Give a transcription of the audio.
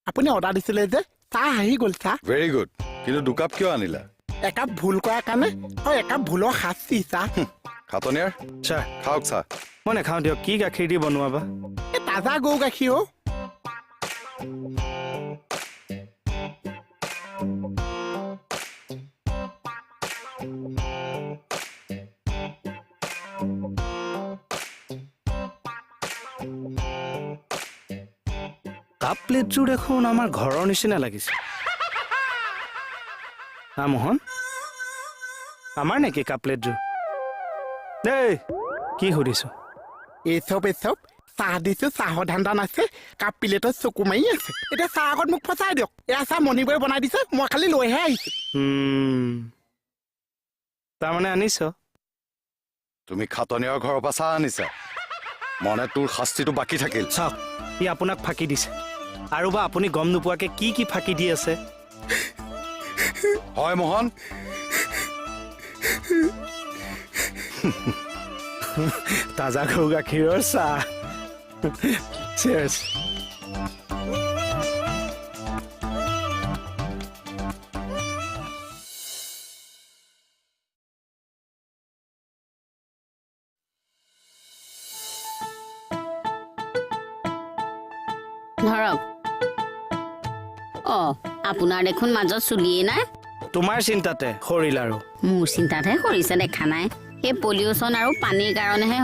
আপুনি অৰ্ডাৰ দিছিলে যে চাহ আহি গ'ল চাহ ভেৰি গুড কিন্তু দুকাপ কিয় আনিলা একাপ ভুল কৰাৰ কাৰণে আৰু একাপ ভুলৰ শাস্তি চাহ খাতনিয়াৰ চাহ খাওক চাহ মই নাখাওঁ দিয়ক কি গাখীৰ দি বনোৱা বা এই তাজা গৰু গাখীৰ অ' কাপ প্লেটযোৰ দেখোন আমাৰ ঘৰৰ নিচিনা লাগিছে মোহন আমাৰ নেকি কাপ প্লেটযোৰ দেই কি সুধিছো এইচব চাহ দিছো চাহৰ ধান্দা নাছে কাপ প্লেটত চকু মাৰি আছে এতিয়া চাহ আগত মোক ফচাই দিয়ক এয়া চাহ মণিবাৰে বনাই দিছে মই খালি লৈহে আহিছো তাৰমানে আনিছ তুমি খাতনিয়াৰ ঘৰৰ পৰা চাহ আনিছা মনে তোৰ শাস্তিটো বাকী থাকিল চাওক ই আপোনাক ফাঁকি দিছে আৰু বা আপুনি গম নোপোৱাকে কি ফাঁকি দি আছে হয় মোহন তাজা গৰু গাখীৰৰ চাহ Cheers. ধৰক আপোনাৰ দেখোন মাজত চুলিয়ে নাই তোমাৰ চিন্তাতে সৰিল আৰু মোৰ চিন্তাতহে কৰিছে দেখা নাই এই পলিউশ্যন আৰু পানীৰ কাৰণেহে